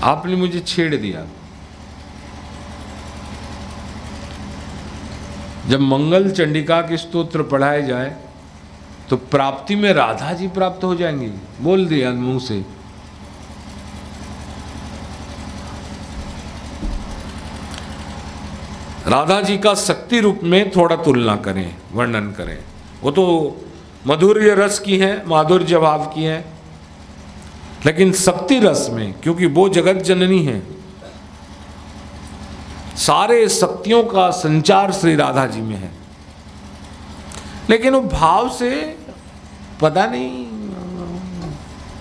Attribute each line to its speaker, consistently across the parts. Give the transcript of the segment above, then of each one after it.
Speaker 1: आपने मुझे छेड़ दिया। जब मंगल चंडिका के स्तोत्र पढ़ाए जाए तो प्राप्ति में राधा जी प्राप्त हो जाएंगी, बोल दिया मुंह से। राधा जी का शक्ति रूप में थोड़ा तुलना करें, वर्णन करें। वो तो मधुर्य रस की है, माधुर्य भाव की है, लेकिन शक्ति रस में, क्योंकि वो जगत जननी है, सारे शक्तियों का संचार श्री राधा जी में है, लेकिन वो भाव से पता नहीं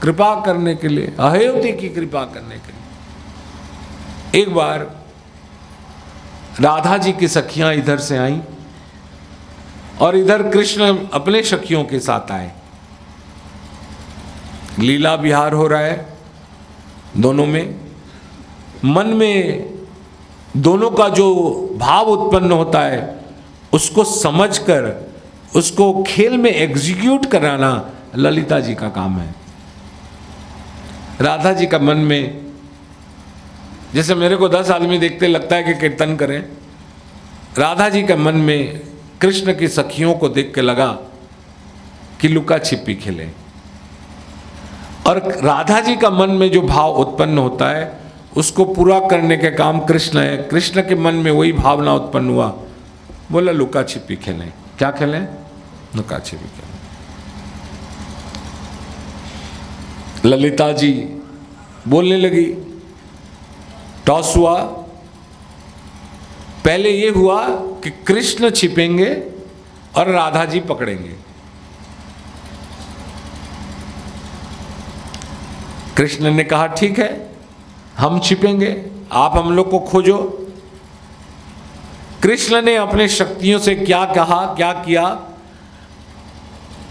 Speaker 1: कृपा करने के लिए, अहेयति की कृपा करने के लिए। एक बार राधा जी की सखियां इधर से आईं और इधर कृष्ण अपने सखियों के साथ आए। लीला विहार हो रहा है दोनों में। मन में दोनों का जो भाव उत्पन्न होता है उसको समझकर उसको खेल में एग्जीक्यूट कराना ललिता जी का काम है। राधा जी का मन में, जैसे मेरे को 10 आदमी देखते लगता है कि कीर्तन करें, राधा जी के मन में कृष्ण की सखियों को देख के लगा कि लुका छिपी खेलें। और राधा जी का मन में जो भाव उत्पन्न होता है उसको पूरा करने के काम कृष्ण है। कृष्ण के मन में वही भावना उत्पन्न हुआ, बोला लुका छिपी खेलें। क्या खेलें? लुका छिपी खेलें। ललिता जी बोलने लगी, टॉस हुआ। पहले ये हुआ कि कृष्ण छिपेंगे और राधा जी पकड़ेंगे। कृष्ण ने कहा ठीक है, हम छिपेंगे, आप हम लोग को खोजो। कृष्ण ने अपने शक्तियों से क्या कहा, क्या किया,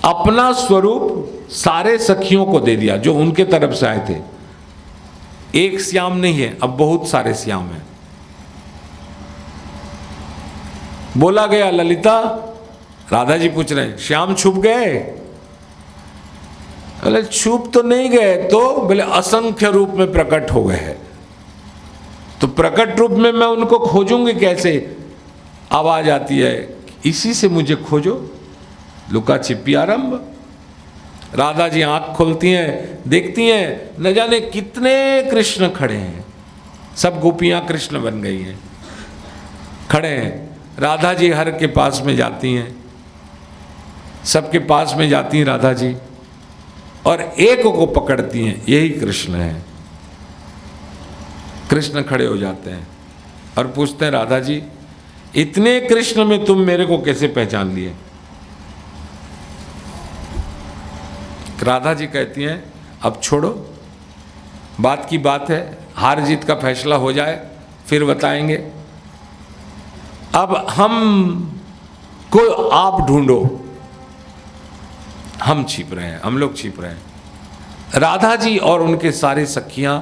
Speaker 1: अपना स्वरूप सारे सखियों को दे दिया जो उनके तरफ से आए थे। एक श्याम नहीं है, अब बहुत सारे श्याम हैं। बोला गया ललिता, राधा जी पूछ रहे हैं श्याम छुप गए? बोले छुप तो नहीं गए, तो बोले असंख्य रूप में प्रकट हो गए हैं। तो प्रकट रूप में मैं उनको खोजूंगी कैसे? आवाज आती है इसी से मुझे खोजो। लुका छिपी आरंभ। राधा जी आंख खोलती हैं, देखती हैं न जाने कितने कृष्ण खड़े हैं। सब गोपियां कृष्ण बन गई हैं, खड़े हैं। राधा जी हर के पास में जाती हैं, सबके पास में जाती हैं राधा जी, और एक को पकड़ती हैं, यही कृष्ण है। कृष्ण खड़े हो जाते हैं और पूछते हैं राधा जी, इतने कृष्ण में तुम मेरे को कैसे पहचान लिए? राधा जी कहती हैं अब छोड़ो, बात की बात है, हार जीत का फैसला हो जाए फिर बताएंगे। अब हम को आप ढूंढो, हम छिप रहे हैं, हम लोग छिप रहे हैं। राधा जी और उनके सारे सखियां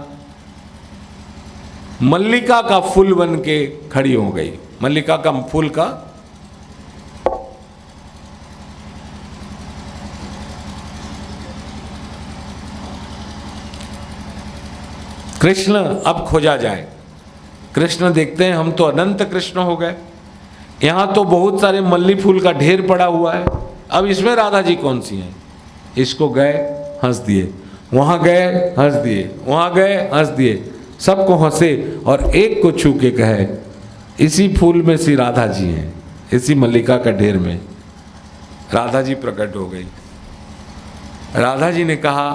Speaker 1: मल्लिका का फूल बन के खड़ी हो गई। मल्लिका का फूल का कृष्ण अब खोजा जाए। कृष्ण देखते हैं हम तो अनंत कृष्ण हो गए, यहाँ तो बहुत सारे मल्ली फूल का ढेर पड़ा हुआ है, अब इसमें राधा जी कौन सी हैं? इसको गए हंस दिए, वहाँ गए हंस दिए, वहाँ गए हंस दिए, सबको हंसे और एक को छू के कहे इसी फूल में सी राधा जी हैं, इसी मल्लिका का ढेर में राधा जी प्रकट हो गई। राधा जी ने कहा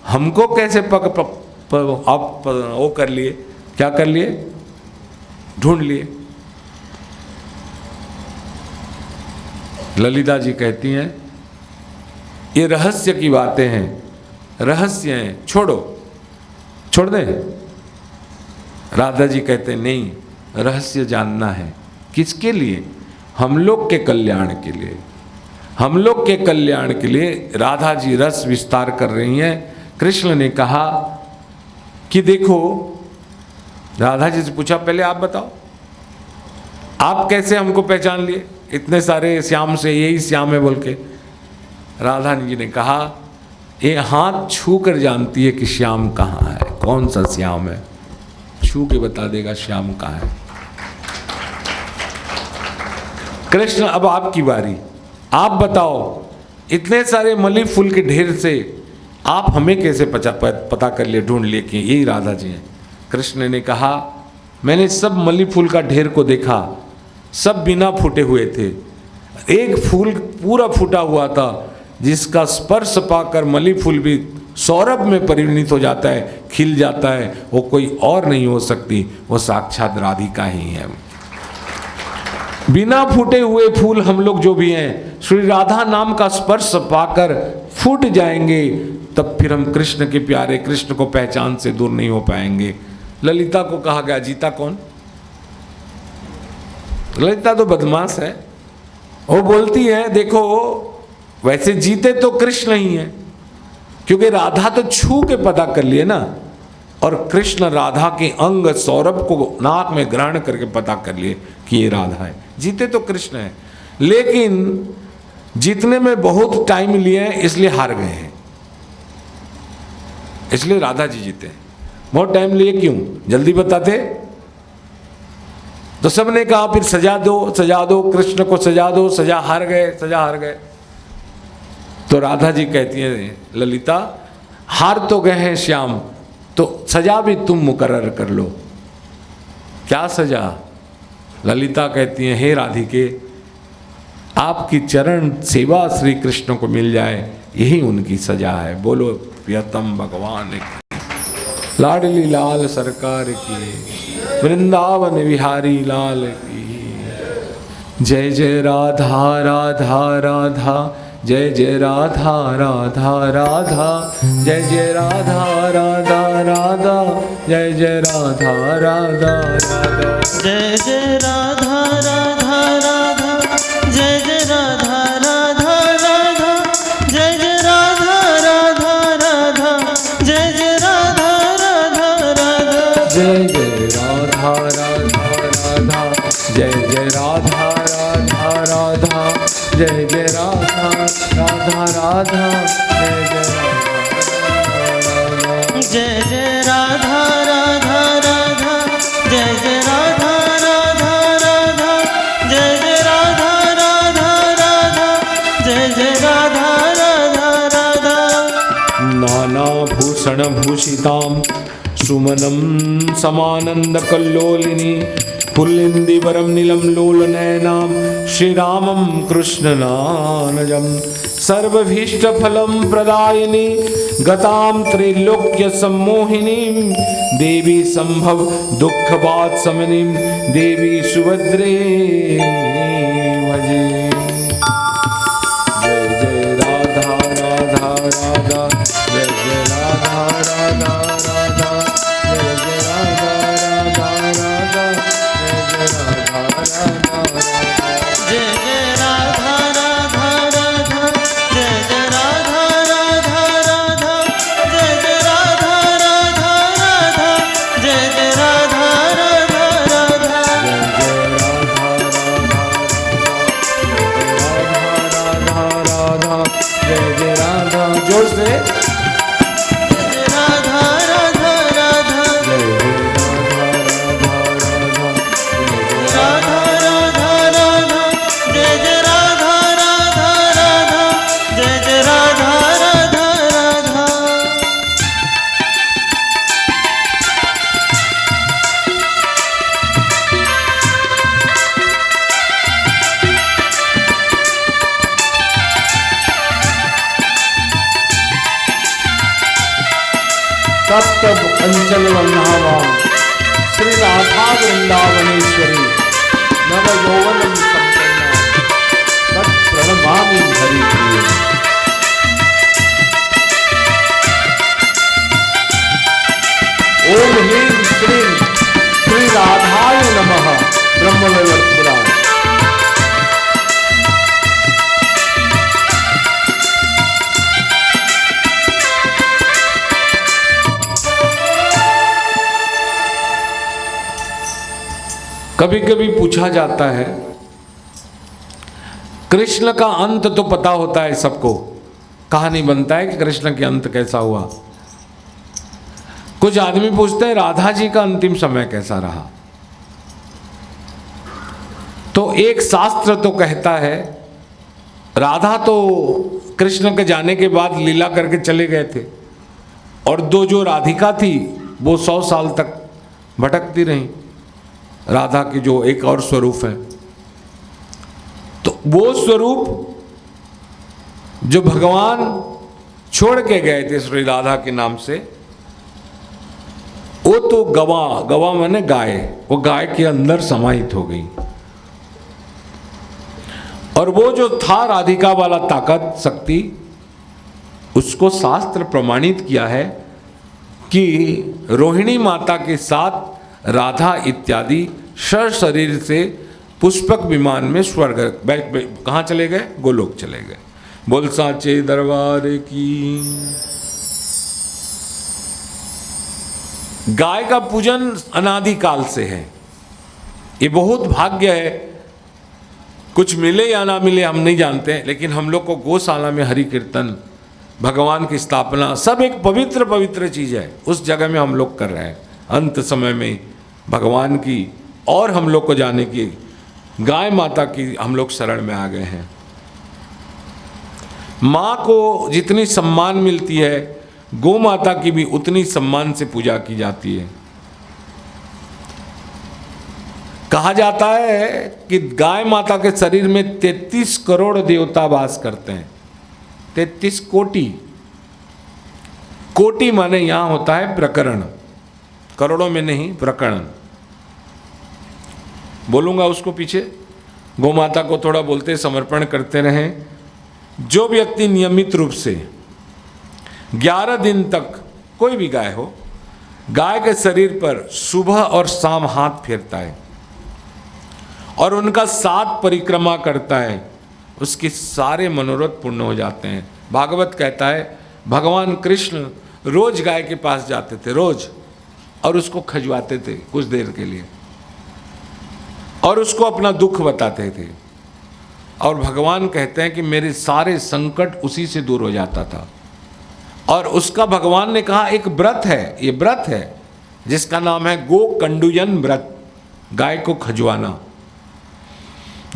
Speaker 1: हमको कैसे आप वो कर लिए, क्या कर लिए? ढूंढ लिए। ललिता जी कहती हैं ये रहस्य की बातें हैं, रहस्य हैं, छोड़ो, छोड़ दें। राधा जी कहते नहीं, रहस्य जानना है। किसके लिए? हम लोग के कल्याण के लिए। हम लोग के कल्याण के लिए राधा जी रस विस्तार कर रही हैं। कृष्ण ने कहा कि देखो, राधा जी से पूछा पहले आप बताओ, आप कैसे हमको पहचान लिए इतने सारे श्याम से, यही श्याम है बोल के? राधा जी ने कहा ये हाथ छू कर जानती है कि श्याम कहाँ है, कौन सा श्याम है। छू के बता देगा श्याम कहाँ है। कृष्ण अब आपकी बारी, आप बताओ, इतने सारे मल्ली फूल के ढेर से आप हमें कैसे पता कर लिए, ढूंढ लिए कि यही राधा जी हैं। कृष्ण ने कहा, मैंने सब मल्ली फूल का ढेर को देखा, सब बिना फूटे हुए थे। एक फूल पूरा फूटा हुआ था जिसका स्पर्श पाकर मल्ली फूल भी सौरभ में परिणित हो जाता है, खिल जाता है। वो कोई और नहीं हो सकती, वो साक्षात राधिका ही है। बिना फूटे हुए फूल हम लोग जो भी हैं, श्री राधा नाम का स्पर्श पाकर फूट जाएंगे, तब फिर हम कृष्ण के प्यारे कृष्ण को पहचान से दूर नहीं हो पाएंगे। ललिता को कहा गया, जीता कौन? ललिता तो बदमाश है, वो बोलती है देखो वैसे जीते तो कृष्ण ही है, क्योंकि राधा तो छू के पता कर लिए ना, और कृष्ण राधा के अंग सौरभ को नाक में ग्रहण करके पता कर लिए कि ये राधा है। जीते तो कृष्ण है, लेकिन जीतने में बहुत टाइम लिए इसलिए हार गए हैं, इसलिए राधा जी जीते। बहुत टाइम लिए क्यों? जल्दी बताते तो सबने कहा फिर सजा दो कृष्ण को, सजा दो, सजा हार गए। तो राधा जी कहती हैं, ललिता हार तो गए हैं श्याम, तो सजा भी तुम मुकर्रर कर लो। क्या सजा? ललिता कहती हैं, हे राधिके, आपकी चरण सेवा श्री कृष्ण को मिल जाए, यही उनकी सजा है। बोलो प्रियतम भगवान की, लाडली लाल सरकार की, वृंदावन विहारी लाल की। जय जय राधा राधा राधा, जय जय राधा राधा राधा, जय जय राधा राधा राधा, जय जय राधा राधा राधा,
Speaker 2: जय जय राधा राधा राधा, जय जय राधा राधा राधा, जय जय राधा राधा राधा, जय जय राधा राधा राधा,
Speaker 1: जय जय राधा राधा राधा, जय जय राधा राधा राधा, जय जय राधा राधा राधा,
Speaker 2: जय जय राधा राधा राधा, जय जय राधा राधा राधा, जय जय राधा राधा राधा, जय जय राधा राधा राधा।
Speaker 1: नाना भूषण भूषितां सुमनं समानंद कल्लोलिनी, पुल्लिंदिवरं नीलं लोलनयनां श्रीरामं कृष्णनानजं, सर्वभीष्टफलं प्रदायिनी गतां त्रैलोक्य सम्मोहिनीं, देवी संभव दुःखवात्समनीं, देवी सुभद्रे भजे। जय जय राधा राधा राधा, जय जय राधा राधा राधा, जय जय राधा राधा राधा, जय जय राधा राधा राधा,
Speaker 2: जय जय राधा राधा राधा, जय जय राधा राधा राधा, जय जय राधा राधा राधा, जय जय राधा राधा राधा,
Speaker 1: जय जय राधा, जोर से
Speaker 2: राधा राधा राधा, राधा राधा राधा, जय जय राधा राधा राधा, जय जय राधा राधा राधा।
Speaker 1: तब अंचल वल्लभा श्री राधा वृंदावनेश्वरी, नव यौवनम संपन्ना, तत् प्रणमामि हरिप्रिये। ओम ह्रीं श्रीं श्री राधाय नमः। ब्रह्मवैवर्त पुराण। कभी कभी पूछा जाता है, कृष्ण का अंत तो पता होता है सबको, कहानी बनता है कि कृष्ण के अंत कैसा हुआ। कुछ आदमी पूछते हैं राधा जी का अंतिम समय कैसा रहा, तो एक शास्त्र तो कहता है राधा तो कृष्ण के जाने के बाद लीला करके चले गए थे, और दो जो राधिका थी वो 100 साल तक भटकती रहीं। राधा की जो एक और स्वरूप है, तो वो स्वरूप जो भगवान छोड़ के गए थे श्री राधा के नाम से, वो तो गवा माने गाय, वो गाय के अंदर समाहित हो गई। और वो जो था राधिका वाला ताकत शक्ति, उसको शास्त्र प्रमाणित किया है कि रोहिणी माता के साथ राधा इत्यादि शरीर से पुष्पक विमान में स्वर्ग कहाँ चले गए, गोलोक चले गए। बोल साचे दरबार की। गाय का पूजन अनादिकाल से है, ये बहुत भाग्य है। कुछ मिले या ना मिले हम नहीं जानते, लेकिन हम लोग को गौशाला में हरि कीर्तन, भगवान की स्थापना, सब एक पवित्र पवित्र चीज़ है। उस जगह में हम लोग कर रहे हैं। अंत समय में भगवान की और हम लोग को जाने की, गाय माता की हम लोग शरण में आ गए हैं। माँ को जितनी सम्मान मिलती है, गौ माता की भी उतनी सम्मान से पूजा की जाती है। कहा जाता है कि गाय माता के शरीर में 33 करोड़ देवता वास करते हैं। 33 कोटि, कोटि माने यहां होता है प्रकरण, करोड़ों में नहीं, प्रकरण बोलूंगा उसको पीछे। गौ माता को थोड़ा बोलते समर्पण करते रहें। जो व्यक्ति नियमित रूप से 11 दिन तक, कोई भी गाय हो, गाय के शरीर पर सुबह और शाम हाथ फेरता है और उनका 7 परिक्रमा करता है, उसके सारे मनोरथ पूर्ण हो जाते हैं। भागवत कहता है भगवान कृष्ण रोज गाय के पास जाते थे, रोज, और उसको खजवाते थे कुछ देर के लिए, और उसको अपना दुख बताते थे। और भगवान कहते हैं कि मेरे सारे संकट उसी से दूर हो जाता था। और उसका भगवान ने कहा एक व्रत है, ये व्रत है जिसका नाम है गो कंडुयन व्रत, गाय को खजवाना।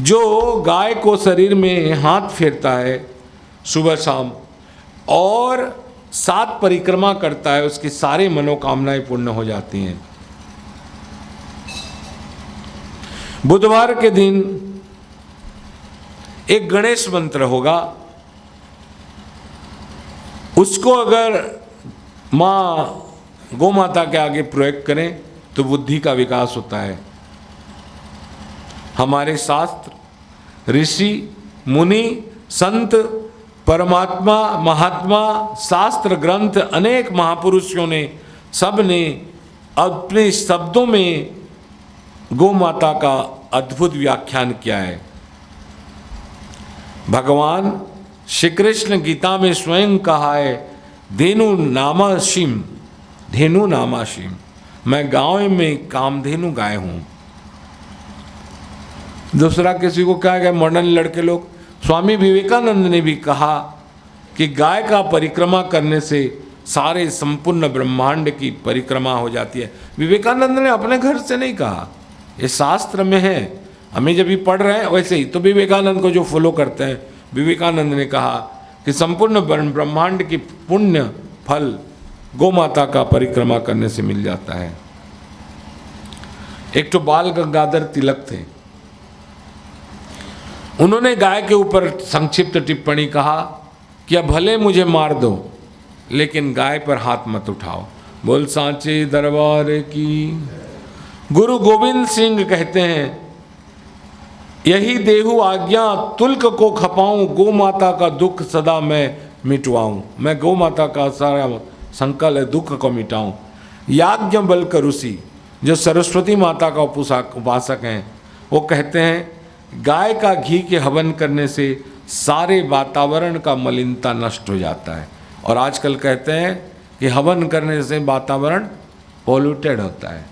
Speaker 1: जो गाय को शरीर में हाथ फेरता है सुबह शाम और 7 परिक्रमा करता है, उसकी सारी मनोकामनाएं पूर्ण हो जाती हैं। बुधवार के दिन एक गणेश मंत्र होगा, उसको अगर माँ गौ माता के आगे प्रयोग करें तो बुद्धि का विकास होता है। हमारे शास्त्र, ऋषि, मुनि, संत, परमात्मा, महात्मा, शास्त्र ग्रंथ, अनेक महापुरुषों ने, सब ने अपने शब्दों में गौ माता का अद्भुत व्याख्यान किया है। भगवान श्री कृष्ण गीता में स्वयं कहा है धेनु नामाशीम, धेनु नामाशीम, मैं गांव में कामधेनु गाय हूं। दूसरा किसी को क्या है, मॉडर्न लड़के लोग, स्वामी विवेकानंद ने भी कहा कि गाय का परिक्रमा करने से सारे संपूर्ण ब्रह्मांड की परिक्रमा हो जाती है। विवेकानंद ने अपने घर से नहीं कहा, ये शास्त्र में है, हमें जब भी पढ़ रहे हैं वैसे ही। तो विवेकानंद को जो फॉलो करते हैं, विवेकानंद ने कहा कि संपूर्ण ब्रह्मांड की पुण्य फल गौ माता का परिक्रमा करने से मिल जाता है। एक तो बाल गंगाधर तिलक थे, उन्होंने गाय के ऊपर संक्षिप्त टिप्पणी कहा कि अब भले मुझे मार दो लेकिन गाय पर हाथ मत उठाओ। बोल सांचे दरबार की। गुरु गोविंद सिंह कहते हैं यही देहु आज्ञा तुल्क को खपाऊं, गौ माता का दुख सदा मैं मिटवाऊं। मैं गौ माता का सारा संकल्प है दुख को मिटाऊं। याज्ञवल्क्य ऋषि जो सरस्वती माता का उपासक हैं, वो कहते हैं गाय का घी के हवन करने से सारे वातावरण का मलिनता नष्ट हो जाता है। और आजकल कहते हैं कि हवन करने से वातावरण पॉल्यूटेड होता है।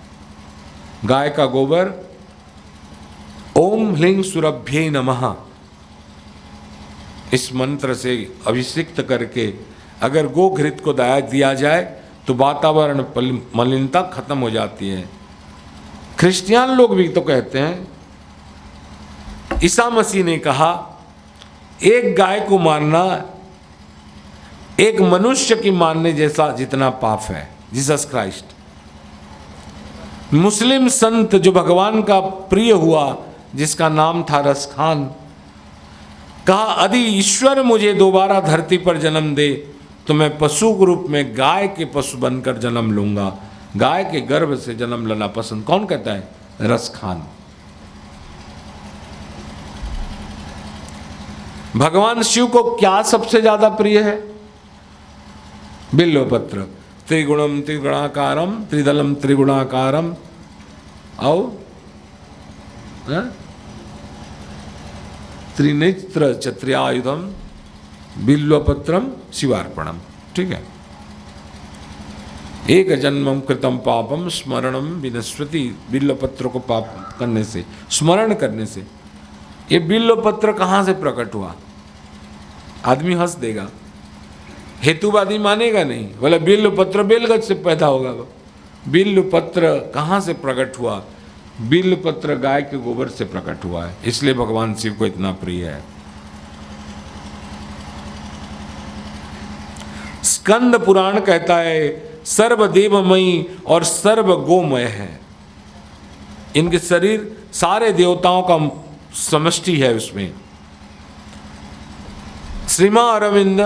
Speaker 1: गाय का गोबर ओम ह्लीं सुरभ्ये नमः इस मंत्र से अभिषिक्त करके अगर गोघृत को दिया जाए तो वातावरण मलिनता खत्म हो जाती है। क्रिश्चियन लोग भी तो कहते हैं, ईसा मसीह ने कहा एक गाय को मारना एक मनुष्य की मारने जैसा जितना पाप है। Jesus Christ. मुस्लिम संत जो भगवान का प्रिय हुआ, जिसका नाम था रस खान, कहा यदि ईश्वर मुझे दोबारा धरती पर जन्म दे तो मैं पशु के रूप में गाय के पशु बनकर जन्म लूंगा। गाय के गर्भ से जन्म लेना पसंद। कौन कहता है? रस खान। भगवान शिव को क्या सबसे ज्यादा प्रिय है? बिल्वपत्र। त्रिगुणम त्रिगुणाकारम त्रिदलम त्रिगुणाकारम और त्रिनेत्र चत्र्यायुधम बिल्वपत्रम शिवार्पणम। ठीक है। एक जन्मम कृतम पापम स्मरणम विनश्वति। बिल्वपत्र को पाप करने से, स्मरण करने से। ये बिल्वपत्र कहाँ से प्रकट हुआ? आदमी हंस देगा, हेतुवादी मानेगा नहीं, बोला बिल्वपत्र बेलगज से पैदा होगा। बिल्वपत्र कहाँ से प्रकट हुआ? बिल्वपत्र गाय के गोबर से प्रकट हुआ है, इसलिए भगवान शिव को इतना प्रिय है। स्कंद पुराण कहता है सर्वदेवमयी और सर्व गोमय है। इनके शरीर सारे देवताओं का समष्टि है उसमें। श्रीमान अरविंद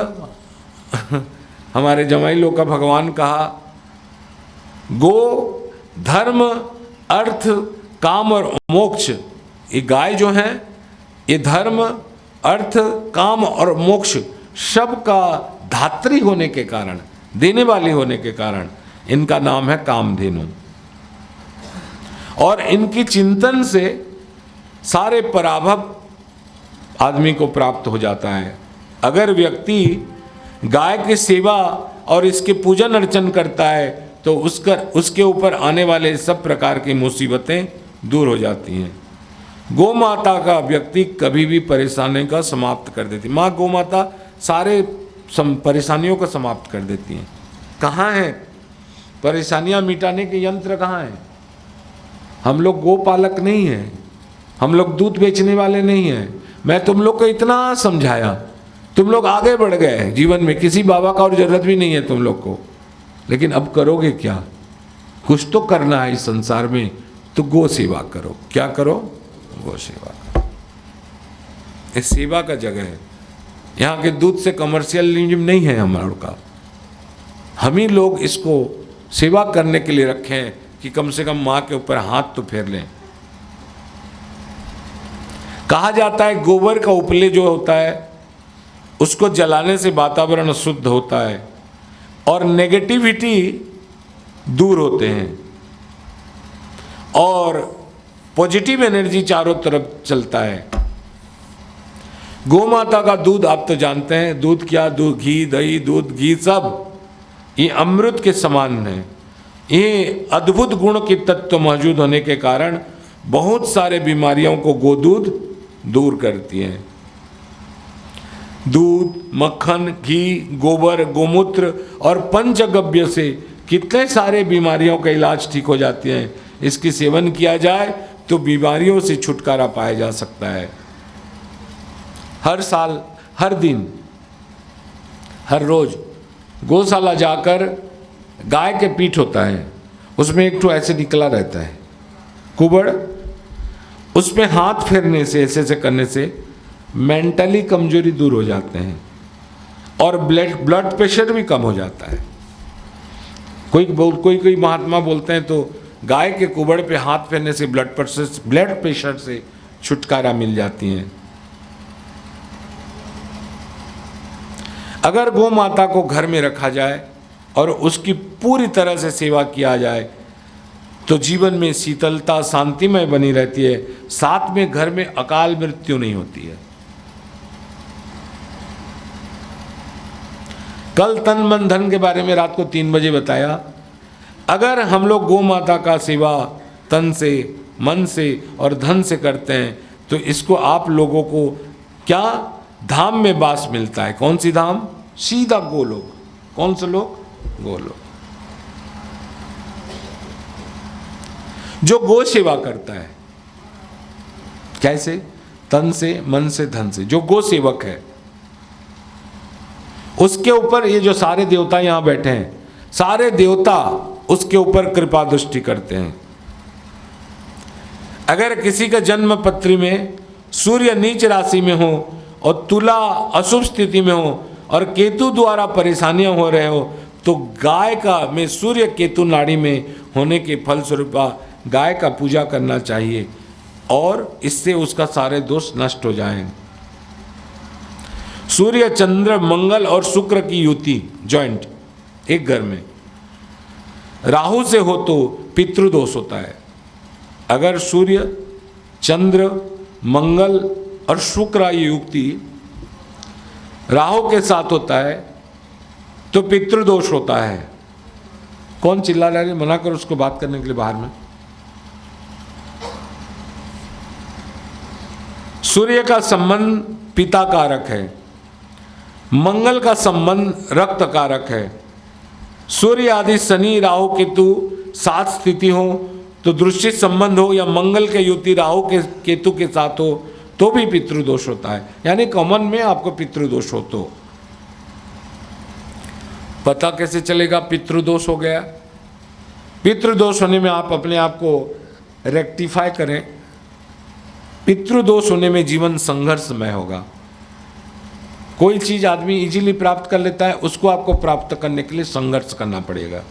Speaker 1: हमारे जमाई लोग का भगवान कहा, गो धर्म अर्थ काम और मोक्ष। ये गाय जो है ये धर्म अर्थ काम और मोक्ष सब का धात्री होने के कारण, देने वाली होने के कारण इनका नाम है कामधेनु। और इनकी चिंतन से सारे पराभव आदमी को प्राप्त हो जाता है। अगर व्यक्ति गाय की सेवा और इसके पूजन अर्चन करता है तो उसके ऊपर आने वाले सब प्रकार की मुसीबतें दूर हो जाती हैं। गौ माता का व्यक्ति कभी भी परेशानी का समाप्त कर देती। माँ गौ माता सारे परेशानियों को समाप्त कर देती हैं। कहाँ है परेशानियाँ मिटाने के यंत्र? कहाँ हैं? हम लोग गोपालक नहीं हैं, हम लोग दूध बेचने वाले नहीं हैं। मैं तुम लोग को इतना समझाया, तुम लोग आगे बढ़ गए जीवन में, किसी बाबा का और जरूरत भी नहीं है तुम लोग को। लेकिन अब करोगे क्या? कुछ तो करना है इस संसार में, तो गो सेवा करो। क्या करो? गो सेवा करो। इस सेवा का जगह है। यहाँ के दूध से कमर्शियलिज्म नहीं है हमारे का। हम ही लोग इसको सेवा करने के लिए रखे हैं कि कम से कम माँ के ऊपर हाथ तो फेर लें। कहा जाता है गोबर का उपले जो होता है उसको जलाने से वातावरण शुद्ध होता है और नेगेटिविटी दूर होते हैं और पॉजिटिव एनर्जी चारों तरफ चलता है। गौ माता का दूध आप तो जानते हैं, दूध क्या, दूध घी दही दूध घी सब ये अमृत के समान है। ये अद्भुत गुण के तत्व मौजूद होने के कारण बहुत सारे बीमारियों को गोदूध दूर करती है। दूध, मक्खन, घी, गोबर, गोमूत्र और पंचगव्य से कितने सारे बीमारियों का इलाज ठीक हो जाते हैं। इसकी सेवन किया जाए तो बीमारियों से छुटकारा पाया जा सकता है। हर साल, हर दिन, हर रोज गौशाला जाकर गाय के पीठ होता है, उसमें एक तो ऐसे निकला रहता है कुबड़, उसमें हाथ फेरने से, ऐसे करने से मेंटली कमजोरी दूर हो जाते हैं और ब्लड प्रेशर भी कम हो जाता है। कोई महात्मा बोलते हैं तो गाय के कुबड़ पे हाथ फेरने से ब्लड प्रेशर से छुटकारा मिल जाती है। अगर गौ माता को घर में रखा जाए और उसकी पूरी तरह से सेवा किया जाए तो जीवन में शीतलता शांतिमय बनी रहती है। साथ में घर में अकाल मृत्यु नहीं होती है। कल तन मन धन के बारे में रात को 3 बजे बताया। अगर हम लोग गौ माता का सेवा तन से, मन से और धन से करते हैं तो इसको आप लोगों को क्या धाम में वास मिलता है। कौन सी धाम? सीधा गोलोक। कौन से लोग? गोलोक। जो गो सेवा करता है, कैसे? तन से, मन से, धन से, जो गो सेवक है, उसके ऊपर ये जो सारे देवता यहां बैठे हैं, सारे देवता उसके ऊपर कृपा दृष्टि करते हैं। अगर किसी का जन्म पत्री में सूर्य नीच राशि में हो और तुला अशुभ स्थिति में हो और केतु द्वारा परेशानियां हो रहे हो, तो गाय का में सूर्य केतु नाड़ी में होने के फलस्वरूप गाय का पूजा करना चाहिए और इससे उसका सारे दोष नष्ट हो जाएंगे। सूर्य, चंद्र, मंगल और शुक्र की युति जॉइंट एक घर में राहु से हो तो पितृदोष होता है। अगर सूर्य, चंद्र, मंगल और शुक्र की युक्ति राहु के साथ होता है तो पितृदोष होता है। कौन चिल्ला रहा है? मना कर उसको बात करने के लिए बाहर में। सूर्य का संबंध पिता कारक है, मंगल का संबंध रक्त कारक है। सूर्य आदि शनि, राहु, केतु साथ स्थिति हो तो दृष्टि संबंध हो या मंगल के युति राहु के केतु के साथ हो तो भी पितृदोष होता है। यानी कॉमन में आपको पितृदोष हो तो पता कैसे चलेगा पितृदोष हो गया? पितृदोष होने में आप अपने आप को रेक्टिफाई करें। पितृदोष होने में जीवन संघर्षमय होगा। कोई चीज आदमी इजीली प्राप्त कर लेता है, उसको आपको प्राप्त करने के लिए संघर्ष करना पड़ेगा।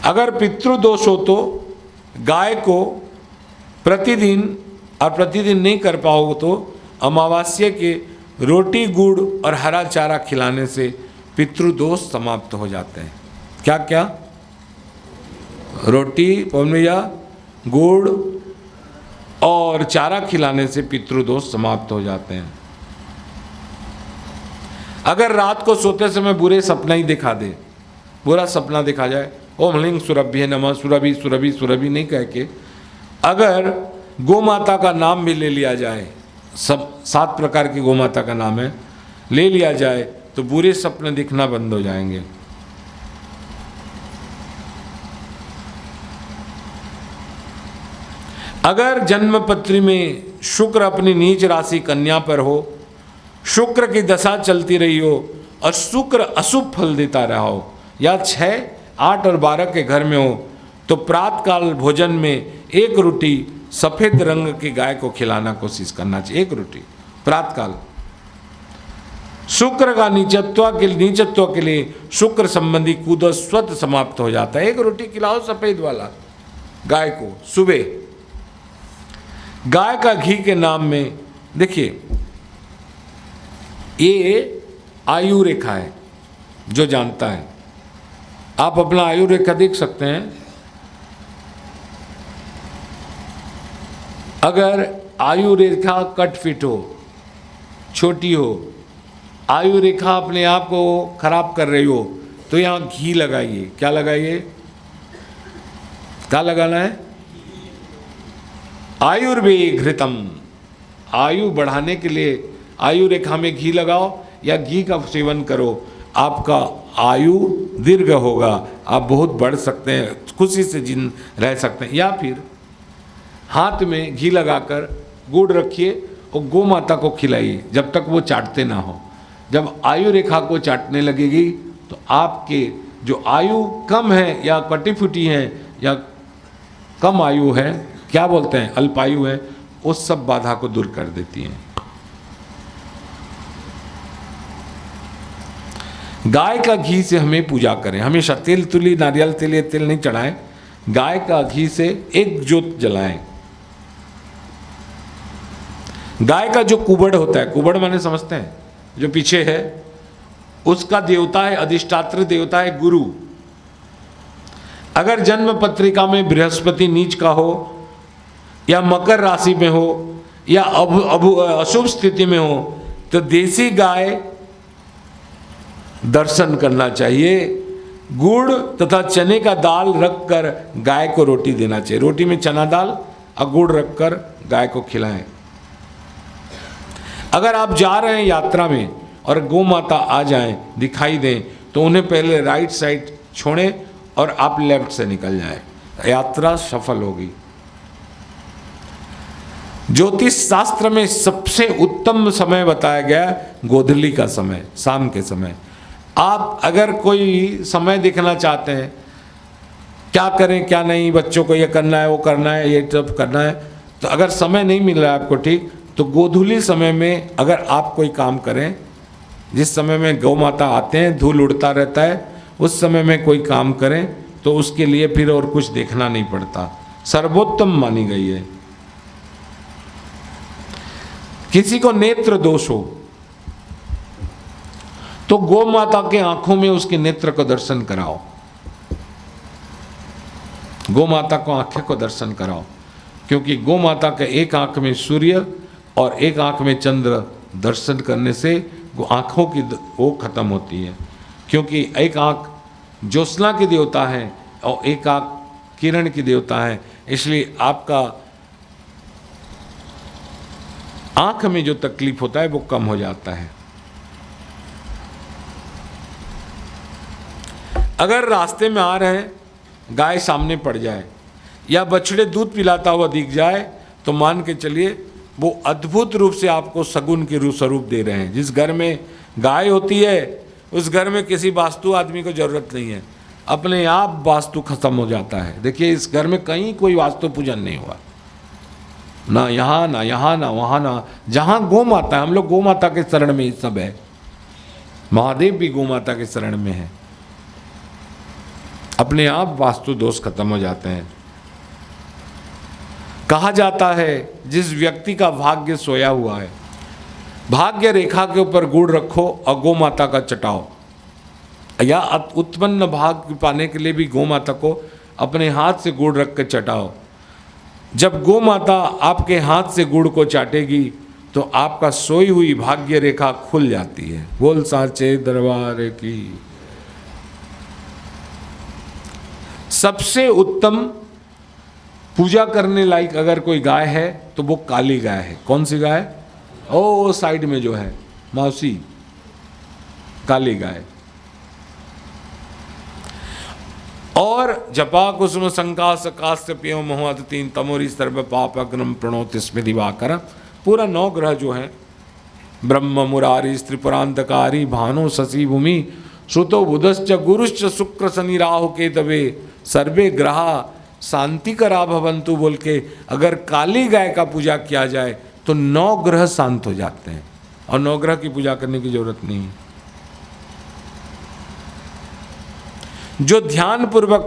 Speaker 1: अगर पितृदोष हो तो गाय को प्रतिदिन, और प्रतिदिन नहीं कर पाओगे तो अमावस्या के रोटी, गुड़ और हरा चारा खिलाने से पितृदोष समाप्त हो जाते हैं। क्या क्या? रोटी, पौनिया, गुड़ और चारा खिलाने से पितृदोष समाप्त हो जाते हैं। अगर रात को सोते समय बुरे सपना ही दिखा दे, बुरा सपना दिखा जाए, ओम ह्लीं सुरभ्ये नमः, सुरभि सुरभि सुरभि नहीं कह के अगर गौ माता का नाम भी ले लिया जाए, सब 7 प्रकार की गौ माता का नाम है, ले लिया जाए तो बुरे सपने दिखना बंद हो जाएंगे। अगर जन्म पत्री में शुक्र अपनी नीच राशि कन्या पर हो, शुक्र की दशा चलती रही हो और शुक्र अशुभ फल देता रहा हो, या 6, 8 और 12 के घर में हो, तो प्रातःकाल भोजन में 1 रोटी सफेद रंग की गाय को खिलाना कोशिश करना चाहिए। 1 रोटी प्रातःकाल। शुक्र का नीचत्व के लिए शुक्र संबंधी कूदो स्वतः समाप्त हो जाता है। 1 रोटी खिलाओ सफेद वाला गाय को सुबह। गाय का घी के नाम में देखिए, ये आयु रेखा है, जो जानता है आप अपना आयु रेखा देख सकते हैं। अगर आयु रेखा कट फिट हो, छोटी हो, आयु रेखा अपने आप को खराब कर रही हो, तो यहाँ घी लगाइए। क्या लगाइए? क्या लगाना है? आयुर्वेद घृतम। आयु बढ़ाने के लिए आयु रेखा में घी लगाओ या घी का सेवन करो, आपका आयु दीर्घ होगा, आप बहुत बढ़ सकते हैं, खुशी से जिन रह सकते हैं। या फिर हाथ में घी लगाकर गुड़ रखिए और गौ माता को खिलाइए जब तक वो चाटते ना हो। जब आयु रेखा को चाटने लगेगी तो आपके जो आयु कम है या कटी फुटी है या कम आयु है, क्या बोलते हैं, अल्पायु है, उस सब बाधा को दूर कर देती हैं। गाय का घी से हमें पूजा करें। हमेशा तिल, तुली, नारियल तेल, ये तेल नहीं चढ़ाएं। गाय का घी से एक ज्योत जलाएं। गाय का जो कुबड़ होता है, कुबड़ माने समझते हैं, जो पीछे है, उसका देवता है, अधिष्ठात्र देवता है गुरु। अगर जन्म पत्रिका में बृहस्पति नीच का हो या मकर राशि में हो या अशुभ स्थिति में हो, तो देसी गाय दर्शन करना चाहिए। गुड़ तथा चने का दाल रखकर गाय को रोटी देना चाहिए। रोटी में चना दाल और गुड़ रखकर गाय को खिलाएं। अगर आप जा रहे हैं यात्रा में और गौ माता आ जाएं, दिखाई दें, तो उन्हें पहले राइट साइड छोड़ें और आप लेफ्ट से निकल जाए, यात्रा सफल होगी। ज्योतिष शास्त्र में सबसे उत्तम समय बताया गया गोधूली का समय, शाम के समय। आप अगर कोई समय देखना चाहते हैं, क्या करें क्या नहीं, बच्चों को ये करना है वो करना है ये सब करना है, तो अगर समय नहीं मिल रहा है आपको ठीक, तो गोधूली समय में अगर आप कोई काम करें, जिस समय में गौ माता आते हैं, धूल उड़ता रहता है, उस समय में कोई काम करें तो उसके लिए फिर और कुछ देखना नहीं पड़ता, सर्वोत्तम मानी गई है। किसी को नेत्र दोष हो तो गौ माता के आंखों में उसके नेत्र को दर्शन कराओ, गौ माता को आंखें को दर्शन कराओ, क्योंकि गौ माता के एक आंख में सूर्य और एक आंख में चंद्र दर्शन करने से आंखों की वो खत्म होती है, क्योंकि एक आंख ज्योत्सना की देवता है और एक आंख किरण की देवता है, इसलिए आपका आंख में जो तकलीफ होता है वो कम हो जाता है। अगर रास्ते में आ रहे हैं, गाय सामने पड़ जाए या बछड़े दूध पिलाता हुआ दिख जाए, तो मान के चलिए वो अद्भुत रूप से आपको सगुन के रूप स्वरूप दे रहे हैं। जिस घर में गाय होती है उस घर में किसी वास्तु आदमी को जरूरत नहीं है, अपने आप वास्तु खत्म हो जाता है। देखिए इस घर में कहीं कोई वास्तु पूजन नहीं हुआ, ना यहाँ ना यहाँ ना वहाँ ना, जहाँ गौ माता है, हम लोग गौ माता के शरण में ही सब है, महादेव भी गौ माता के शरण में है, अपने आप वास्तु दोष खत्म हो जाते हैं। कहा जाता है जिस व्यक्ति का भाग्य सोया हुआ है, भाग्य रेखा के ऊपर गुड़ रखो और गौ माता का चटाओ, या उत्पन्न भाग्य पाने के लिए भी गौ माता को अपने हाथ से गुड़ रख के चटाओ। जब गौ माता आपके हाथ से गुड़ को चाटेगी तो आपका सोई हुई भाग्य रेखा खुल जाती है। बोल साचे दरबार की। सबसे उत्तम पूजा करने लायक अगर कोई गाय है तो वो काली गाय है। कौन सी गाय? ओ साइड में जो है मौसी, काली गाय। और जपा कुसुम संकाश काश्य पियो मोहत तीन तमोरी सर्व पाप अग्नम प्रणोति स्मृति दिवाकर। पूरा 9 ग्रह जो है, ब्रह्म मुरारी त्रिपुरांतकारी भानु शशि भूमि श्रुतो बुधश्च गुरुश्च शुक्र शनि राहु केतवे सर्वे ग्रह शांति करा भवंतु बोल के अगर काली गाय का पूजा किया जाए तो 9 ग्रह शांत हो जाते हैं, और 9 ग्रह की पूजा करने की जरूरत नहीं है। जो ध्यान पूर्वक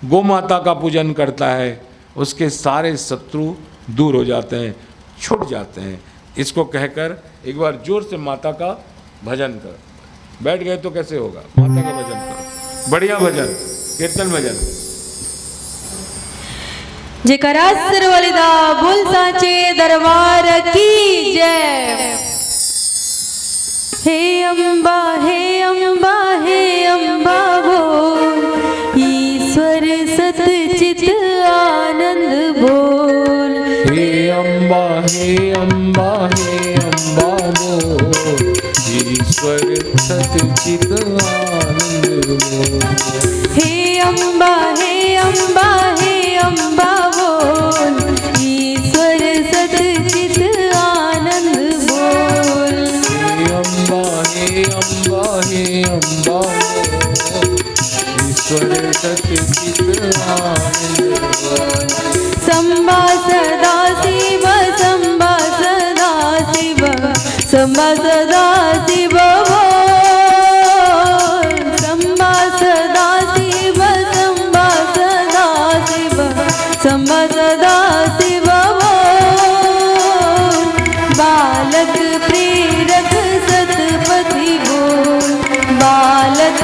Speaker 1: गौ माता का पूजन करता है उसके सारे शत्रु दूर हो जाते हैं, छूट जाते हैं। इसको कहकर एक बार जोर से माता का भजन कर। बैठ गए तो कैसे होगा? माता का भजन करो, बढ़िया भजन, कीर्तन भजन।
Speaker 3: जयकारा सरवलिदा बोल साचे दरबार की जय। हे अम्बा हे अम्बा हे अम्बा बोल, ईश्वर सतचित आनंद बोल।
Speaker 1: हे अम्बा हे अम्बा हे अम्बा बोल, ईश्वर सतचित आनंद बोल।
Speaker 3: हे अम्बा हे अम्बा हे अम्बा बोल, ईश्वर सतचित आनंद बोल।
Speaker 1: हे अम्बा हे अम्बा हे अम्बा बोल, ईश्वर सतचित आनंद बोल।
Speaker 3: संबा सदा शिव संबा सदा शिव संबा सदा शिव बोल। संबा सदा शिव संबा सदा शिव संबा सदा शिव बोल। बालक प्रेरक सतपति बोल, बालक